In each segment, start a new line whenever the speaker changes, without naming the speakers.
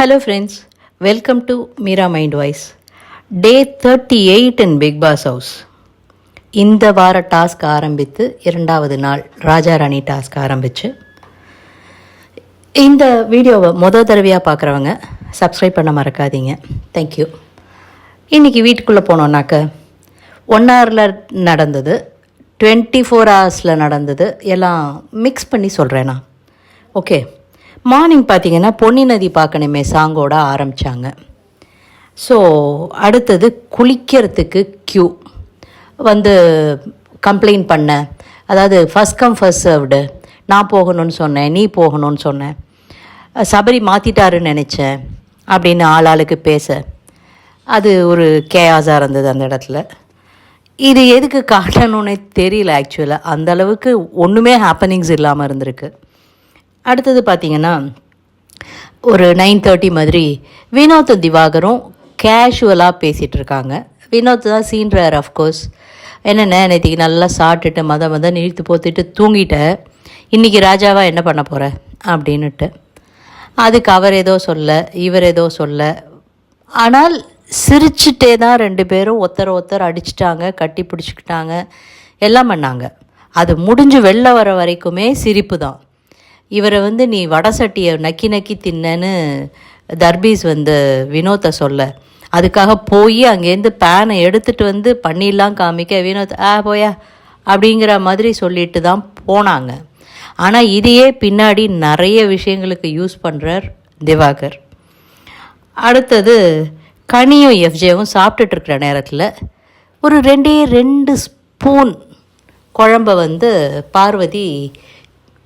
Hello friends, welcome to Meera Mind Voice. Day 38 in Big Boss House. இந்த வார task ஆரம்பித்து இரண்டாவது நாள் ராஜா ராணி டாஸ்க் ஆரம்பிச்சு இந்த வீடியோவை தடவையாக பார்க்குறவங்க சப்ஸ்கிரைப் பண்ண மறக்காதீங்க. தேங்க்யூ. இன்றைக்கி வீட்டுக்குள்ளே போனோன்னாக்க 1 ஹவரில் நடந்தது, 24 ஹவர்ஸில் நடந்தது எல்லாம் மிக்ஸ் பண்ணி சொல்கிறேன் நான். ஓகே, மார்னிங் பார்த்திங்கன்னா பொன்னி நதி பார்க்கணுமே சாங்கோட ஆரம்பித்தாங்க. ஸோ அடுத்தது குளிக்கிறதுக்கு க்யூ வந்து கம்ப்ளைண்ட் பண்ண, அதாவது ஃபஸ்ட் கம் ஃபஸ்ட் சர்வ்டு, நான் போகணும்னு சொன்னேன், நீ போகணும்னு சொன்னேன், சபரி மாற்றிட்டாருன்னு நினச்சேன் அப்படின்னு ஆளாளுக்கு பேச, அது ஒரு கேயாஸாக இருந்தது அந்த இடத்துல. இது எதுக்கு காட்டணுன்னே தெரியல. ஆக்சுவலாக அந்தளவுக்கு ஒன்றுமே ஹேப்பனிங்ஸ் இல்லாமல் இருந்திருக்கு. அடுத்தது பார்த்திங்கன்னா ஒரு 9:30 மாதிரி வினோத் திவாகரும் கேஷுவலாக பேசிகிட்ருக்காங்க. வினோத் தான் சீன்றார். அஃப்கோர்ஸ் என்னென்ன நேற்றுக்கு நல்லா சாப்பிட்டுட்டு மத இழுத்து போத்துட்டு தூங்கிட்டேன், இன்றைக்கி ராஜாவாக என்ன பண்ண போகிற அப்படின்னுட்டு. அதுக்கு அவர் ஏதோ சொல்ல, இவர் ஏதோ சொல்ல, ஆனால் சிரிச்சுட்டே தான் 2 பேரும் ஒருத்தர் அடிச்சிட்டாங்க, கட்டி பிடிச்சிக்கிட்டாங்க, எல்லாம் பண்ணாங்க. அது முடிஞ்சு வெளில வர வரைக்குமே சிரிப்பு தான். இவரை வந்து நீ வடை சட்டியை நக்கி தின்னன்னு தர்பீஸ் வந்து வினோத்தை சொல்ல, அதுக்காக போய் அங்கேருந்து பேனை எடுத்துகிட்டு வந்து பண்ணிடலாம் காமிக்க வினோத் போயா அப்படிங்கிற மாதிரி சொல்லிட்டு தான் போனாங்க. ஆனால் இதையே பின்னாடி நிறைய விஷயங்களுக்கு யூஸ் பண்ணுறார் திவாகர். அடுத்தது கனியும் எஃப்ஜேவும் சாப்பிட்டுட்ருக்கிற நேரத்தில் ஒரு 2 ஸ்பூன் குழம்ப வந்து பார்வதி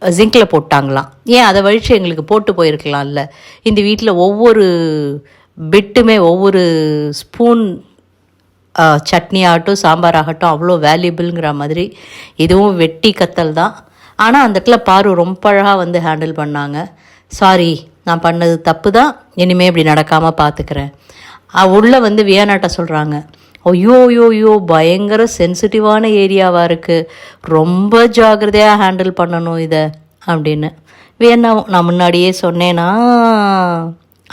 ஜிங்கில் போட்டாங்களாம். ஏன் அதை வழித்து எங்களுக்கு போட்டு போயிருக்கலாம்ல. இந்த வீட்டில் ஒவ்வொரு பிட்டுமே ஒவ்வொரு ஸ்பூன் சட்னி ஆகட்டும் சாம்பார் ஆகட்டும் அவ்வளோ வேல்யூபிள்ங்கிற மாதிரி இதுவும் வெட்டி கத்தல் தான். ஆனால் அந்த இடத்துல பாரு ரொம்ப அழகாக வந்து ஹேண்டில் பண்ணாங்க. சாரி, நான் பண்ணது தப்பு தான், இனிமேல் இப்படி நடக்காமல் பார்த்துக்கிறேன். உள்ளே வந்து வியானாட்ட சொல்கிறாங்க, ஐயோ பயங்கர சென்சிட்டிவான ஏரியாவாக இருக்குது, ரொம்ப ஜாக்கிரதையாக ஹேண்டில் பண்ணணும் இதை அப்படின்னு. வேணா நான் முன்னாடியே சொன்னேனா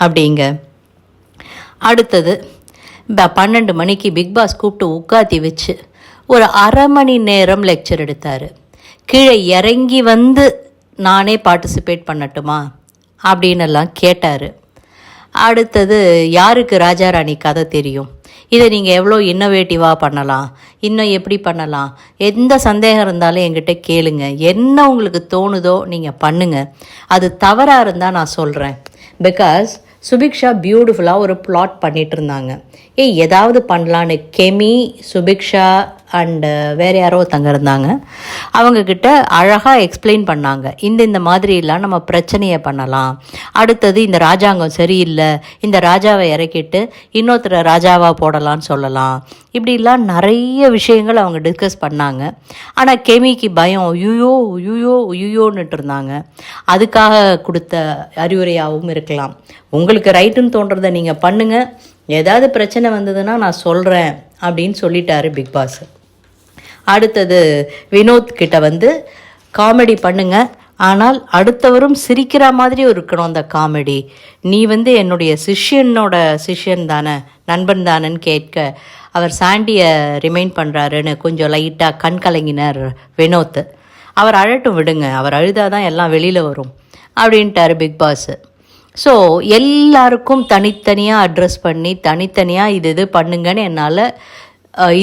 அப்படிங்க. அடுத்தது 12 மணிக்கு பிக் பாஸ் கூப்பிட்டு உட்காத்தி வச்சு ஒரு அரை மணி நேரம் லெக்சர் எடுத்தார். கீழே இறங்கி வந்து நானே பார்ட்டிசிபேட் பண்ணட்டுமா அப்படின்னெல்லாம் கேட்டார். அடுத்தது யாருக்கு ராஜா ராணி கதை தெரியும், இதை நீங்கள் எவ்வளோ இன்னோவேட்டிவாக பண்ணலாம், இன்னும் எப்படி பண்ணலாம், எந்த சந்தேகம் இருந்தாலும் என்கிட்ட கேளுங்க, என்ன உங்களுக்கு தோணுதோ நீங்கள் பண்ணுங்கள், அது தவறாக இருந்தால் நான் சொல்கிறேன். பிகாஸ் சுபிக்ஷா பியூட்டிஃபுல்லாக ஒரு பிளாட் பண்ணிகிட்டு இருந்தாங்க. ஏதாவது பண்ணலான்னு கெமி, சுபிக்ஷா அண்டு வேறு யாரோ தங்க இருந்தாங்க. அவங்கக்கிட்ட அழகாக எக்ஸ்பிளைன் பண்ணாங்க, இந்த மாதிரிலாம் நம்ம பிரச்சனையை பண்ணலாம், அடுத்தது இந்த ராஜாங்கம் சரியில்லை, இந்த ராஜாவை இறக்கிட்டு இன்னொருத்தரை ராஜாவாக போடலான்னு சொல்லலாம், இப்படிலாம் நிறைய விஷயங்கள் அவங்க டிஸ்கஸ் பண்ணாங்க. ஆனால் கெமிக்கு பயம், யூயோன்னுட்டு இருந்தாங்க. அதுக்காக கொடுத்த அறிவுரையாகவும் இருக்கலாம். உங்களுக்கு ரைட்டுன்னு தோன்றதை நீங்கள் பண்ணுங்கள், ஏதாவது பிரச்சனை வந்ததுன்னா நான் சொல்கிறேன் அப்படின்னு சொல்லிட்டாரு பிக் பாஸ். அடுத்தது வினோத் கிட்ட வந்து காமெடி பண்ணுங்க, ஆனால் அடுத்தவரும் சிரிக்கிற மாதிரி இருக்கணும் அந்த காமெடி. நீ வந்து என்னுடைய சிஷ்யன் தானே, நண்பன் தானேன்னு கேட்க அவர் சாண்டியை ரிமைண்ட் பண்ணுறாருன்னு கொஞ்சம் லைட்டாக கண் கலங்கினார் வினோத். அவர் அழட்டும் விடுங்க, அவர் அழுதாதான் எல்லாம் வெளியில் வரும் அப்படின்ட்டார் பிக் பாஸ். ஸோ எல்லாருக்கும் தனித்தனியாக அட்ரஸ் பண்ணி தனித்தனியாக இது பண்ணுங்கன்னு என்னால்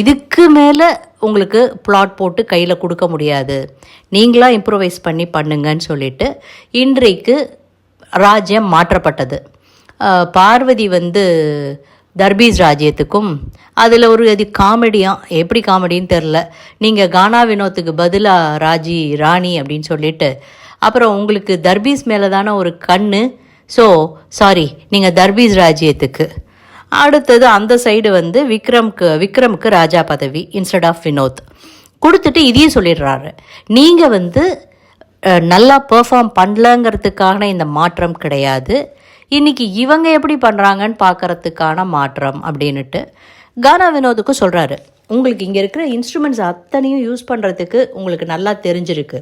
இதுக்கு மேலே உங்களுக்கு பிளாட் போட்டு கையில் கொடுக்க முடியாது, நீங்களாக இம்ப்ரூவைஸ் பண்ணி பண்ணுங்கன்னு சொல்லிட்டு இன்றைக்கு ராஜ்யம் மாற்றப்பட்டது. பார்வதி வந்து தர்பீஸ் ராஜ்யத்துக்கும் அதில் ஒரு அது காமெடியாக, எப்படி காமெடின்னு தெரில, நீங்கள் கானா வினோத்துக்கு பதிலாக ராணி அப்படின்னு சொல்லிட்டு அப்புறம் உங்களுக்கு தர்பீஸ் மேலே தானே ஒரு கண்ணு, ஸோ சாரி நீங்கள் தர்பீஸ் ராஜ்யத்துக்கு. அடுத்தது அந்த சைடு வந்து விக்ரமுக்கு ராஜா பதவி இன்ஸ்டெட் ஆஃப் வினோத் கொடுத்துட்டு இதையும் சொல்லிடுறாரு, நீங்கள் வந்து நல்லா பெர்ஃபார்ம் பண்ணலங்கிறதுக்கான இந்த மாற்றம் கிடையாது, இன்றைக்கி இவங்க எப்படி பண்ணுறாங்கன்னு பார்க்குறதுக்கான மாற்றம் அப்படின்னுட்டு கானா வினோதுக்கும் சொல்கிறாரு. உங்களுக்கு இங்கே இருக்கிற இன்ஸ்ட்ருமெண்ட்ஸ் அத்தனையும் யூஸ் பண்ணுறதுக்கு உங்களுக்கு நல்லா தெரிஞ்சிருக்கு,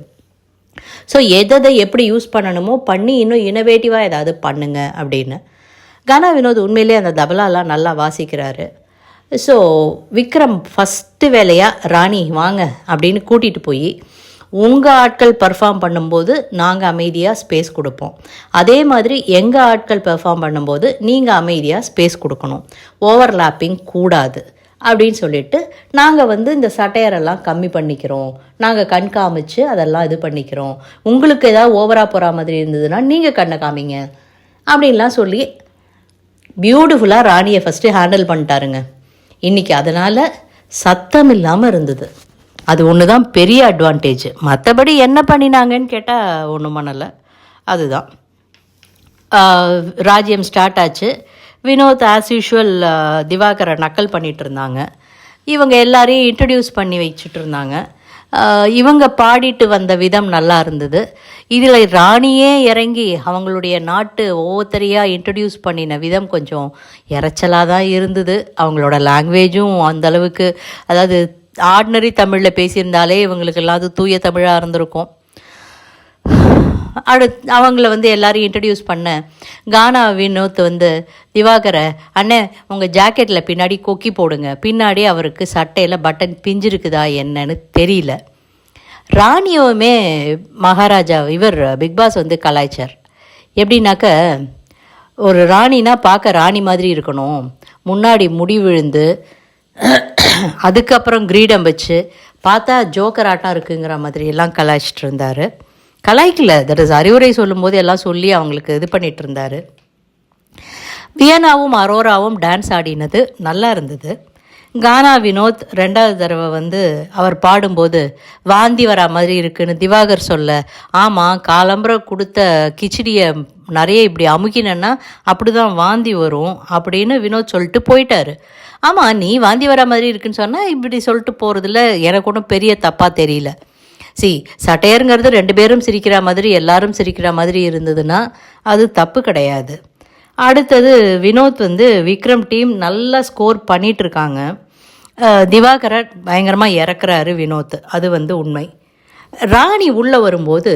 ஸோ எதை எப்படி யூஸ் பண்ணணுமோ பண்ணி இன்னும் இன்னோவேட்டிவாக ஏதாவது பண்ணுங்க அப்படின்னு. கானா வினோத் உண்மையிலே அந்த தபலாலாம் நல்லா வாசிக்கிறாரு. ஸோ விக்ரம் ஃபஸ்ட்டு வேலையாக ராணி வாங்க அப்படின்னு கூட்டிகிட்டு போய் உங்கள் ஆட்கள் பர்ஃபார்ம் பண்ணும்போது நாங்கள் அமைதியாக ஸ்பேஸ் கொடுப்போம், அதே மாதிரி எங்கள் ஆட்கள் பெர்ஃபார்ம் பண்ணும்போது நீங்கள் அமைதியாக ஸ்பேஸ் கொடுக்கணும், ஓவர்லாப்பிங் கூடாது அப்படின்னு சொல்லிட்டு நாங்கள் இந்த சட்டையரெல்லாம் கம்மி பண்ணிக்கிறோம், நாங்கள் கண் காமிச்சு அதெல்லாம் இது பண்ணிக்கிறோம், உங்களுக்கு ஏதாவது ஓவராக போகிற மாதிரி இருந்ததுன்னா நீங்கள் கண்ணை காமிங்க அப்படின்லாம் சொல்லி பியூட்டிஃபுல்லாக ராணியை ஃபஸ்ட்டு ஹேண்டில் பண்ணிட்டாருங்க. இன்றைக்கி அதனால் சத்தம் இல்லாமல் இருந்தது. அது ஒன்று தான் பெரிய அட்வான்டேஜ். மற்றபடி என்ன பண்ணினாங்கன்னு கேட்டால் ஒன்றும் பண்ணலை. அதுதான் ராஜ்யம் ஸ்டார்ட் ஆச்சு. வினோத் ஆஸ் யூஷுவல் திவாகரை நக்கல் பண்ணிகிட்டு இருந்தாங்க. இவங்க எல்லாரையும் இன்ட்ரடியூஸ் பண்ணி வச்சுட்டு இருந்தாங்க. இவங்க பாடிட்டு வந்த விதம் நல்லா இருந்தது. இதில் ராணியே இறங்கி அவங்களுடைய நாட்டு ஒவ்வொருத்தரையாக இன்ட்ரடியூஸ் பண்ணின விதம் கொஞ்சம் இறைச்சலாக தான் இருந்தது. அவங்களோட லாங்குவேஜும் அந்தளவுக்கு, அதாவது ஆர்டினரி தமிழில் பேசியிருந்தாலே இவங்களுக்கெல்லாம் அது தூய தமிழாக இருந்திருக்கும். அவங்கள எல்லாரையும் இன்ட்ரடியூஸ் பண்ண கானா வினோத் திவாகரை, அண்ணே உங்கள் ஜாக்கெட்டில் பின்னாடி கொக்கி போடுங்க, பின்னாடி அவருக்கு சட்டையில் பட்டன் பிஞ்சிருக்குதா என்னன்னு தெரியல. ராணியுமே மகாராஜா இவர் பிக்பாஸ் கலாய்ச்சார். எப்படின்னாக்க, ஒரு ராணினா பார்க்க ராணி மாதிரி இருக்கணும், முன்னாடி முடி விழுந்து அதுக்கப்புறம் கிரீடம் வச்சு பார்த்தா ஜோக்கர் ஆட்டம் இருக்குங்கிற மாதிரி எல்லாம் கலாய்ச்சிட்டு இருந்தார். கலாய்க்கல, தட் இஸ் அறிவுரை சொல்லும்போது எல்லாம் சொல்லி அவங்களுக்கு இது பண்ணிகிட்டு இருந்தார். வியனாவும் அரோராவும் டான்ஸ் ஆடினது நல்லா இருந்தது. கானா வினோத் ரெண்டாவது தடவை அவர் பாடும்போது வாந்தி வரா மாதிரி இருக்குன்னு திவாகர் சொல்ல, ஆமாம் காலம்பரை கொடுத்த கிச்சடியை நிறைய இப்படி அமுக்கினன்னா அப்படி தான் வாந்தி வரும் அப்படின்னு வினோத் சொல்லிட்டு போயிட்டார். ஆமாம், நீ வாந்தி வரா மாதிரி இருக்குன்னு சொன்னால் இப்படி சொல்லிட்டு போகிறதுல எனக்கு ஒன்றும் பெரிய தப்பாக தெரியல. சட்டையருங்கிறது 2 பேரும் சிரிக்கிற மாதிரி எல்லாரும் சிரிக்கிற மாதிரி இருந்ததுன்னா அது தப்பு கிடையாது. அடுத்தது வினோத் விக்ரம் டீம் நல்லா ஸ்கோர் பண்ணிகிட்ருக்காங்க. திவாகரை பயங்கரமாக இறக்குறாரு வினோத், அது உண்மை. ராணி உள்ளே வரும்போது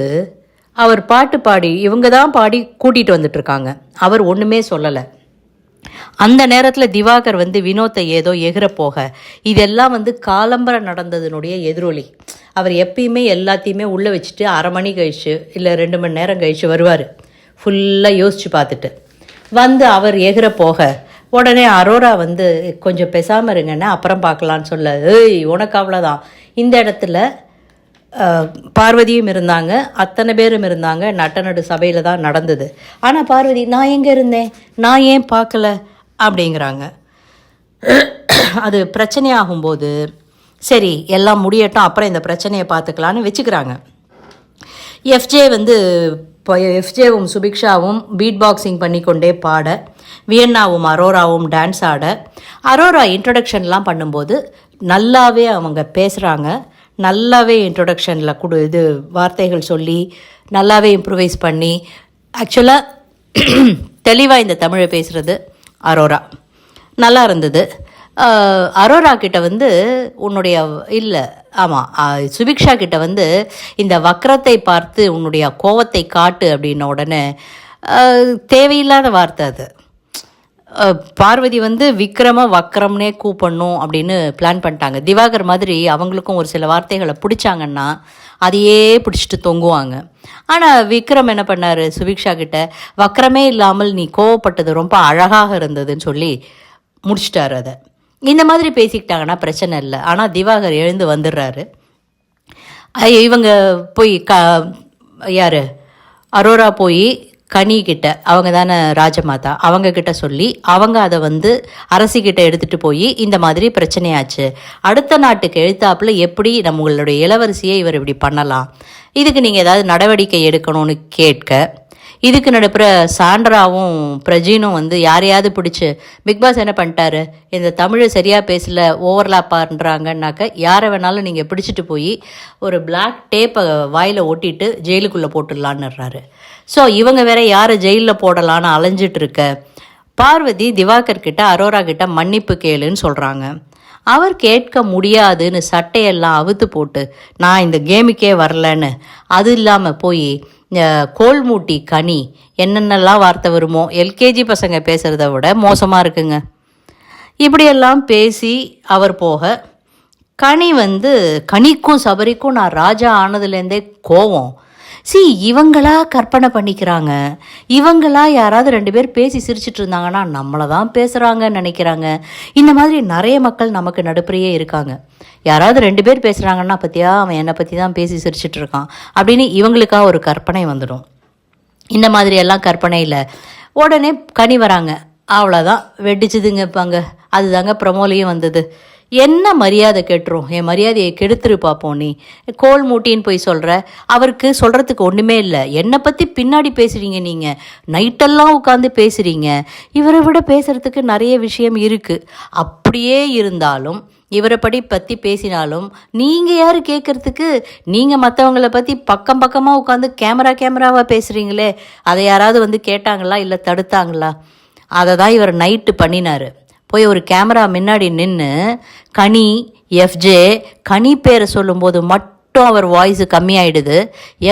அவர் பாட்டு பாடி இவங்க தான் பாடி கூட்டிகிட்டு வந்துட்டுருக்காங்க, அவர் ஒன்றுமே சொல்லலை. அந்த நேரத்தில் திவாகர் வினோத்தை ஏதோ எகிற போக, இதெல்லாம் காலம்பரை நடந்ததுனுடைய எதிரொலி. அவர் எப்பயுமே எல்லாத்தையுமே உள்ளே வச்சுட்டு 1/2 மணி கழிச்சு இல்லை 2 மணி நேரம் கழிச்சு வருவார், ஃபுல்லாக யோசித்து பார்த்துட்டு அவர் எகிற போக உடனே அரோரா கொஞ்சம் பேசாமல் இருங்கன்னா அப்புறம் பார்க்கலான்னு சொல்ல, ஏய் உனக்கு அவ்வளோதான். இந்த இடத்துல பார்வதியும் இருந்தாங்க, அத்தனை பேரும் இருந்தாங்க, நட்டநடு சபையில் தான் நடந்தது. ஆனால் பார்வதி, நான் எங்கே இருந்தேன், நான் ஏன் பார்க்கல அப்படிங்கிறாங்க. அது பிரச்சனையாகும்போது சரி எல்லாம் முடியட்டும், அப்புறம் இந்த பிரச்சனையை பார்த்துக்கலான்னு வச்சுக்கிறாங்க. எஃப்ஜேவும் சுபிக்ஷாவும் பீட் பாக்ஸிங் பண்ணிக்கொண்டே பாட, வியன்னாவும் அரோராவும் டான்ஸ் ஆட, அரோரா இன்ட்ரடக்ஷன்லாம் பண்ணும்போது நல்லாவே அவங்க பேசுகிறாங்க, நல்லாவே இன்ட்ரொடக்ஷனில் வார்த்தைகள் சொல்லி நல்லாவே இம்ப்ரூவைஸ் பண்ணி, ஆக்சுவலாக தெளிவாக இந்த தமிழை பேசுகிறது அரோரா நல்லா இருந்தது. அரோரா கிட்ட உன்னுடைய இல்லை ஆமாம் சுபிக்ஷா கிட்ட இந்த வக்ரத்தை பார்த்து உன்னுடைய கோவத்தை காட்டு அப்படின்ன உடனே தேவையில்லாத வார்த்தை அது. பார்வதி விக்ரம வக்ரம்னே கூப்பிடணும் அப்படின்னு பிளான் பண்ணிட்டாங்க. திவாகர் மாதிரி அவங்களுக்கும் ஒரு சில வார்த்தைகளை பிடிச்சாங்கன்னா அதையே பிடிச்சிட்டு தொங்குவாங்க. ஆனால் விக்ரம் என்ன பண்ணார், சுபிக்ஷா கிட்ட வக்ரமே இல்லாமல் நீ கோவப்பட்டது ரொம்ப அழகாக இருந்ததுன்னு சொல்லி முடிச்சிட்டார். அதை இந்த மாதிரி பேசிக்கிட்டாங்கன்னா பிரச்சனை இல்லை. ஆனால் திவாகர் எழுந்து வந்துடுறாரு. இவங்க போய் யார் அரோரா போய் கனிக்கிட்ட, அவங்க தானே ராஜமாதா, அவங்கக்கிட்ட சொல்லி அவங்க அதை அரசிக்கிட்ட எடுத்துகிட்டு போய் இந்த மாதிரி பிரச்சனையாச்சு, அடுத்த நாட்டுக்கு எழுத்தாப்பில் எப்படி நம்மளுடைய இளவரசியை இவர் இப்படி பண்ணலாம், இதுக்கு நீங்கள் ஏதாவது நடவடிக்கை எடுக்கணும்னு கேட்க, இதுக்கு நடுப்புற சாண்ட்ராவும் பிரஜீனும் யாரையாவது பிடிச்சி பிக்பாஸ் என்ன பண்ணிட்டாரு, இந்த தமிழை சரியாக பேசல ஓவர்லாப்பான்றாங்கன்னாக்க யாரை வேணாலும் நீங்கள் பிடிச்சிட்டு போய் ஒரு பிளாக் டேப்பை வாயில் ஒட்டிட்டு ஜெயிலுக்குள்ளே போட்டுடலான்னுறாரு. ஸோ இவங்க வேற யாரை ஜெயிலில் போடலான்னு அலைஞ்சிட்டு இருக்க பார்வதி திவாகர் கிட்ட அரோரா கிட்ட மன்னிப்பு கேளுன்னு சொல்கிறாங்க. அவர் கேட்க முடியாதுன்னு சட்டையெல்லாம் அவுத்து போட்டு நான் இந்த கேமுக்கே வரலன்னு, அது இல்லாமல் போய் கோல்மூட்டி கனி என்னென்னலாம் வார்த்தை வருமோ எல்கேஜி பசங்க பேசுகிறத விட மோசமாக இருக்குங்க. இப்படியெல்லாம் பேசி அவர் போக, கனி கனிக்கும் சபரிக்கும் நான் ராஜா ஆனதுலேருந்தே கோவம். இவங்களா கற்பனை பண்ணிக்கிறாங்க, இவங்களா யாராவது 2 பேர் பேசி சிரிச்சிட்டு இருந்தாங்கன்னா நம்மளை தான் பேசுகிறாங்கன்னு நினைக்கிறாங்க. இந்த மாதிரி நிறைய மக்கள் நமக்கு நடுப்புறையே இருக்காங்க. யாராவது 2 பேர் பேசுகிறாங்கன்னா பற்றியா அவன் என்னை பற்றி தான் பேசி சிரிச்சிட்டு இருக்கான் அப்படின்னு இவங்களுக்காக ஒரு கற்பனை வந்துடும். இந்த மாதிரியெல்லாம் கற்பனையில் உடனே கனி வராங்க, அவ்வளோதான் வெடிச்சுதுங்க. இப்பாங்க அதுதாங்க ப்ரமோலையும் வந்தது. என்ன மரியாதை கெட்டுரும், என் மரியாதையை கெடுத்துரு பார்ப்போம். நீ கோல் மூட்டின்னு போய் சொல்கிற, அவருக்கு சொல்கிறதுக்கு ஒன்றுமே இல்லை. என்னை பற்றி பின்னாடி பேசுகிறீங்க, நீங்கள் நைட்டெல்லாம் உட்காந்து பேசுகிறீங்க. இவரை விட பேசுகிறதுக்கு நிறைய விஷயம் இருக்குது. அப்படியே இருந்தாலும் இவரை பற்றி பேசினாலும் நீங்கள் யார் கேட்குறதுக்கு? நீங்கள் மற்றவங்கள பற்றி பக்கம் பக்கமாக உட்காந்து கேமராவாக பேசுகிறீங்களே, அதை யாராவது கேட்டாங்களா இல்லை தடுத்தாங்களா? அதை தான் இவர் நைட்டு பண்ணினார். போய் ஒரு கேமரா முன்னாடி நின்று கனி எஃப்ஜே கனி பேரை சொல்லும்போது மட்டும் அவர் வாய்ஸு கம்மியாயிடுது.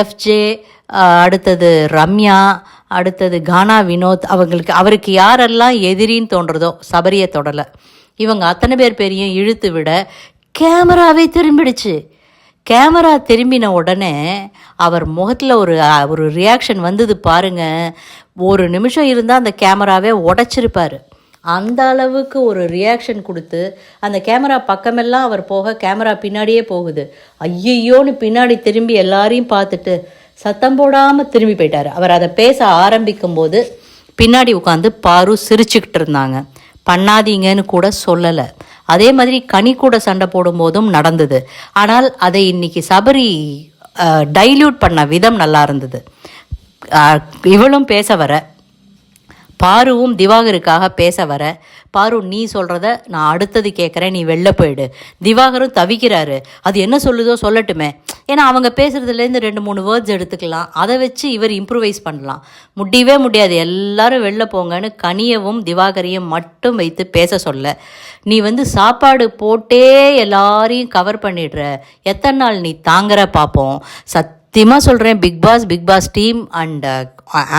எஃப்ஜே, அடுத்தது ரம்யா, அடுத்தது கானா வினோத், அவருக்கு யாரெல்லாம் எதிரின்னு தோன்றதோ சபரியை தொடலை. இவங்க அத்தனை பேரையும் இழுத்து விட கேமராவே திரும்பிடுச்சு. கேமரா திரும்பின உடனே அவர் முகத்தில் ஒரு ரியாக்ஷன் வந்தது பாருங்க. ஒரு நிமிஷம் இருந்தால் அந்த கேமராவே உடைச்சிருப்பார். அந்த அளவுக்கு ஒரு ரியாக்ஷன் கொடுத்து அந்த கேமரா பக்கமெல்லாம் அவர் போக கேமரா பின்னாடியே போகுது. ஐயோன்னு பின்னாடி திரும்பி எல்லாரையும் பார்த்துட்டு சத்தம் போடாமல் திரும்பி போயிட்டார். அவர் அதை பேச ஆரம்பிக்கும் போது பின்னாடி உட்காந்து பாரு சிரிச்சுக்கிட்டு இருந்தாங்க. பண்ணாதீங்கன்னு கூட சொல்லலை. அதே மாதிரி கனி கூட சண்டை போடும்போதும் நடந்தது. ஆனால் அதை இன்னைக்கு சபரி டைல்யூட் பண்ண விதம் நல்லா இருந்தது. இவளும் பேச வர, பாருவும் திவாகருக்காக பேச வர, பாரு நீ சொல்கிறத நான் அடுத்தது கேட்குறேன், நீ வெளில போயிடு. திவாகரும் தவிக்கிறாரு, அது என்ன சொல்லுதோ சொல்லட்டுமே. ஏன்னா அவங்க பேசுகிறதுலேருந்து 2-3 வேர்ட்ஸ் எடுத்துக்கலாம், அதை வச்சு இவர் இம்ப்ரூவைஸ் பண்ணலாம். முடியவே முடியாது, எல்லாரும் வெளில போங்கன்னு கனியவும் திவாகரையும் மட்டும் வைத்து பேச சொல்ல, நீ சாப்பாடு போட்டே எல்லாரையும் கவர் பண்ணிடுற, எத்தனை நாள் நீ தாங்குற பார்ப்போம். சத்தியமாக சொல்கிறேன், Bigg Boss team and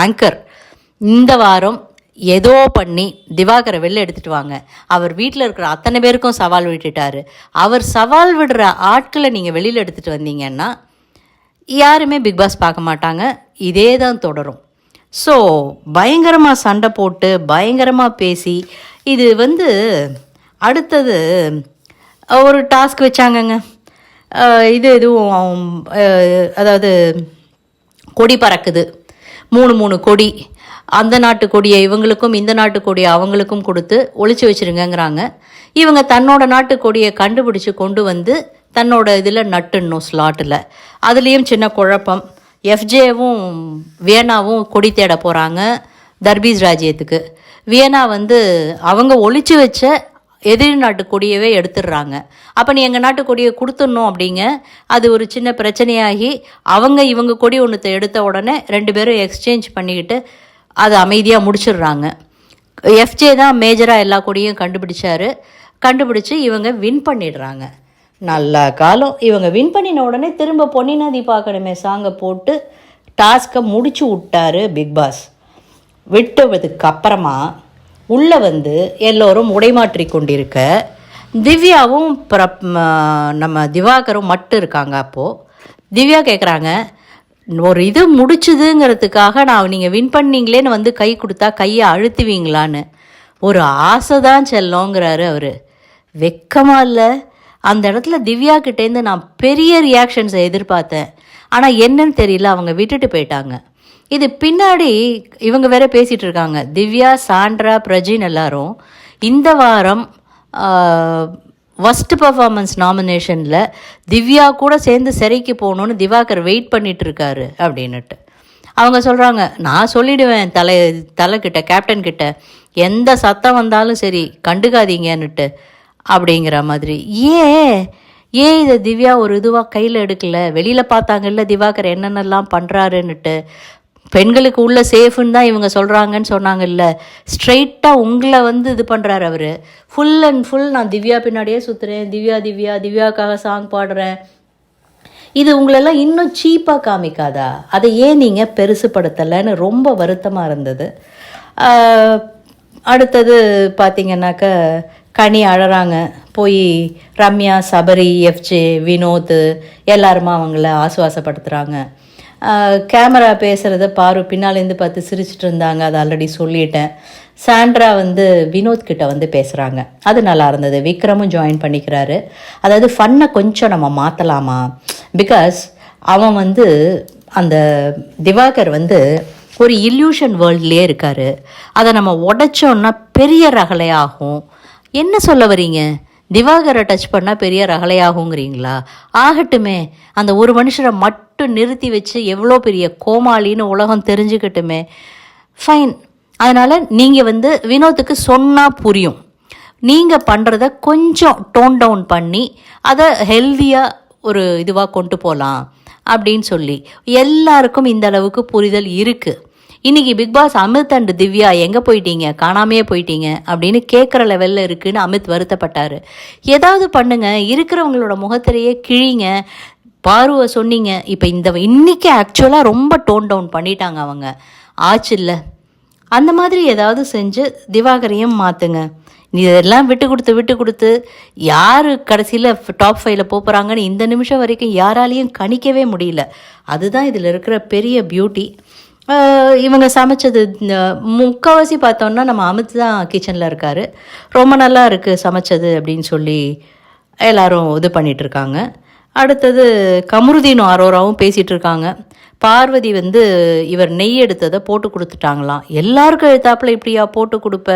anchor இந்த வாரம் ஏதோ பண்ணி திவாகரை வெளில எடுத்துகிட்டு வாங்க. அவர் வீட்டில் இருக்கிற அத்தனை பேருக்கும் சவால் விட்டுட்டாரு. அவர் சவால் விடுற ஆட்களை நீங்கள் வெளியில் எடுத்துகிட்டு வந்தீங்கன்னா யாருமே பிக் பாஸ் பார்க்க மாட்டாங்க. இதே தான் தொடரும். ஸோ பயங்கரமாக சண்டை போட்டு பயங்கரமாக பேசி இது அடுத்தது ஒரு டாஸ்க் வச்சாங்கங்க. எதுவும் அதாவது கொடி பறக்குது, 3 கொடி, அந்த நாட்டு கொடியை இவங்களுக்கும் இந்த நாட்டு கொடியை அவங்களுக்கும் கொடுத்து ஒளிச்சு வச்சுருங்கங்கிறாங்க. இவங்க தன்னோட நாட்டு கொடியை கண்டுபிடிச்சி கொண்டு தன்னோட இதில் நட்டுடணும் ஸ்லாட்டில். அதுலேயும் சின்ன குழப்பம். எஃப்ஜேவும் வியனாவும் கொடி தேட போகிறாங்க தர்பீஸ் ராஜ்யத்துக்கு. வியனா அவங்க ஒளிச்சு வச்ச எதிரி நாட்டு கொடியவே எடுத்துடுறாங்க. அப்போ நீ எங்கள் நாட்டு கொடியை கொடுத்துடணும் அப்படிங்க. அது ஒரு சின்ன பிரச்சனையாகி இவங்க கொடி ஒன்றுத்தை எடுத்த உடனே 2 பேரும் எக்ஸ்சேஞ்ச் பண்ணிக்கிட்டு அதை அமைதியாக முடிச்சிடுறாங்க. எஃப்ஜே தான் மேஜராக எல்லா கொடியும் கண்டுபிடிச்சி இவங்க வின் பண்ணிடுறாங்க. நல்ல காலம். இவங்க வின் பண்ணின உடனே திரும்ப பொன்னி நதி பார்க்கணுமே சாங்கை போட்டு டாஸ்க்கை முடிச்சு விட்டாரு பிக் பாஸ். விட்டதுக்கு அப்புறமா உள்ளே எல்லோரும் உடைமாற்றி கொண்டிருக்க திவ்யாவும் நம்ம திவாகரும் மட்டும் இருக்காங்க. அப்போது திவ்யா கேட்குறாங்க, ஒரு இது முடிச்சுதுங்கிறதுக்காக நீங்கள் வின் பண்ணீங்களேன்னு கை கொடுத்தா கையை அழுத்துவீங்களான்னு. ஒரு ஆசை தான் செல்லோங்கிறாரு அவர். வெக்கமாக இல்லை? அந்த இடத்துல திவ்யா கிட்டேருந்து நான் பெரிய ரியாக்ஷன்ஸை எதிர்பார்த்தேன். ஆனால் என்னன்னு தெரியல, அவங்க விட்டுட்டு போயிட்டாங்க. இது பின்னாடி இவங்க வேற பேசிகிட்டு இருக்காங்க. திவ்யா, சாண்ட்ரா, பிரஜின் எல்லாரும் இந்த வாரம் ஃபஸ்ட் பர்ஃபார்மன்ஸ் நாமினேஷனில் திவ்யா கூட சேர்ந்து சிறைக்கு போகணுன்னு திவாகர் வெயிட் பண்ணிகிட்ருக்காரு அப்படின்னுட்டு அவங்க சொல்கிறாங்க. நான் சொல்லிவிடுவேன் தலைக்கிட்ட, கேப்டன் கிட்ட, எந்த சத்தம் வந்தாலும் சரி கண்டுக்காதீங்கன்னுட்டு அப்படிங்கிற மாதிரி. ஏன் இதை திவ்யா ஒரு இதுவாக கையில் எடுக்கலை? வெளியில் பார்த்தாங்கல்ல திவாகர் என்னென்னலாம் பண்ணுறாருன்னுட்டு. பெண்களுக்கு உள்ள சேஃப்னு தான் இவங்க சொல்கிறாங்கன்னு சொன்னாங்கல்ல, ஸ்ட்ரெயிட்டாக உங்களை இது பண்ணுறாரு அவர். ஃபுல் அண்ட் ஃபுல் நான் திவ்யா பின்னாடியே சுற்றுறேன், திவ்யாவுக்காக சாங் பாடுறேன். இது உங்களெல்லாம் இன்னும் சீப்பாக காமிக்காதா? அதை ஏன் நீங்கள் பெருசுப்படுத்தலைன்னு ரொம்ப வருத்தமாக இருந்தது. அடுத்தது பார்த்திங்கன்னாக்க கனி அழறாங்க. போய் ரம்யா, சபரி, எஃப்ஜே, வினோத் எல்லாருமா அவங்கள ஆசுவாசப்படுத்துகிறாங்க. கேமரா பேசுகிறத பாரு பின்னாலேருந்து பார்த்து சிரிச்சிட்டு இருந்தாங்க, அதை ஆல்ரெடி சொல்லிட்டேன். சாண்ட்ரா வினோத் கிட்ட பேசுகிறாங்க, அது நல்லா இருந்தது. விக்ரமும் ஜாயின் பண்ணிக்கிறாரு. அதாவது ஃபன்னை கொஞ்சம் நம்ம மாற்றலாமா, பிகாஸ் அவன் அந்த திவாகர் ஒரு இல்யூஷன் வேர்ல்ட்லேயே இருக்கார். அதை நம்ம உடைச்சோன்னா பெரிய ரகலையாகும். என்ன சொல்ல வரீங்க? திவாகரை டச் பண்ணால் பெரிய ரகலையாகுங்கிறீங்களா? ஆகட்டுமே, அந்த ஒரு மனுஷரை மட்டும் நிறுத்தி வச்சு எவ்வளோ பெரிய கோமாளின்னு உலகம் தெரிஞ்சுக்கட்டுமே, ஃபைன். அதனால் நீங்கள் வினோத்துக்கு சொன்னால் புரியும். நீங்கள் பண்ணுறத கொஞ்சம் டோன் டவுன் பண்ணி அதை ஹெல்தியாக ஒரு இதுவாக கொண்டு போகலாம் அப்படின்னு சொல்லி எல்லாருக்கும் இந்த அளவுக்கு புரிதல் இருக்குது. இன்றைக்கி Bigg Boss Amit and Divya எங்கே போயிட்டீங்க, காணாமையே போயிட்டீங்க அப்படின்னு கேட்குற லெவலில் இருக்குதுன்னு அமித் வருத்தப்பட்டார். ஏதாவது பண்ணுங்க, இருக்கிறவங்களோட முகத்திலேயே கிழிங்க. பார்வை சொன்னீங்க, இப்போ இன்னைக்கு ஆக்சுவலாக ரொம்ப டோன் டவுன் பண்ணிட்டாங்க அவங்க, ஆச்சு இல்லை? அந்த மாதிரி ஏதாவது செஞ்சு திவாகரையும் மாற்றுங்க. இதெல்லாம் விட்டு கொடுத்து யார் கடைசியில் டாப் 5ல் போகிறாங்கன்னு இந்த நிமிஷம் வரைக்கும் யாராலையும் கணிக்கவே முடியல. அதுதான் இதில் இருக்கிற பெரிய பியூட்டி. இவங்க சமைச்சது முக்கால்வாசி பார்த்தோன்னா நம்ம அமித் தான் கிச்சனில் இருக்கார். ரொம்ப நல்லா இருக்குது சமைச்சது அப்படின்னு சொல்லி எல்லோரும் இது பண்ணிகிட்ருக்காங்க. அடுத்தது கமருதீனும் அரோராவும் பேசிகிட்டு இருக்காங்க. பார்வதி இவர் நெய் எடுத்ததை போட்டு கொடுத்துட்டாங்களாம். எல்லாருக்கும் எழுத்தாப்பில் இப்படியா போட்டு கொடுப்ப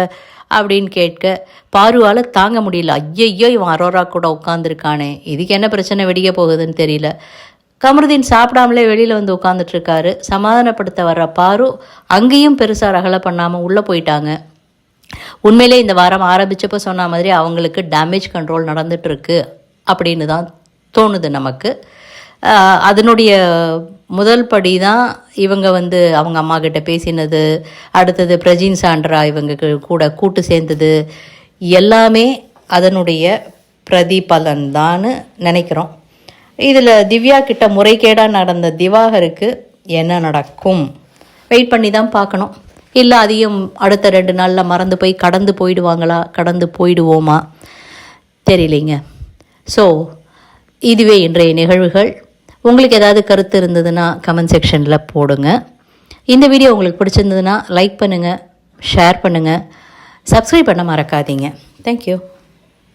அப்படின்னு கேட்க பாருவால் தாங்க முடியல. ஐயோ இவன் அரோரா கூட உட்காந்துருக்கானே, இதுக்கு என்ன பிரச்சனை வெடிக்க போகுதுன்னு தெரியல. கமருதீன் சாப்பிடாமலே வெளியில் உட்காந்துட்ருக்காரு. சமாதானப்படுத்த வர்ற பாரு அங்கேயும் பெருசாக ரகலை பண்ணாமல் உள்ளே போயிட்டாங்க. உண்மையிலே இந்த வாரம் ஆரம்பித்தப்போ சொன்ன மாதிரி அவங்களுக்கு டேமேஜ் கண்ட்ரோல் நடந்துகிட்ருக்கு அப்படின்னு தான் தோணுது நமக்கு. அதனுடைய முதல் படி தான் இவங்க அவங்க அம்மா கிட்ட பேசினது, அடுத்தது பிரஜின் சாண்ட்ரா இவங்க கூட கூட்டு சேர்ந்தது, எல்லாமே அதனுடைய பிரதிபலன் தான்னு நினைக்கிறோம். இதில் திவ்யா கிட்ட முறைகேடாக நடந்த திவாகருக்கு என்ன நடக்கும் வெயிட் பண்ணி தான் பார்க்கணும். இல்லை அதையும் அடுத்த 2 நாளில் மறந்து போய் கடந்து போயிடுவாங்களா, கடந்து போயிடுவோமா தெரியலைங்க. ஸோ இதுவே இன்றைய நிகழ்வுகள். உங்களுக்கு ஏதாவது கருத்து இருந்ததுன்னா கமெண்ட் செக்ஷனில் போடுங்க. இந்த வீடியோ உங்களுக்கு பிடிச்சிருந்ததுன்னா லைக் பண்ணுங்கள், ஷேர் பண்ணுங்கள், சப்ஸ்கிரைப் பண்ண மறக்காதீங்க. தேங்க்யூ.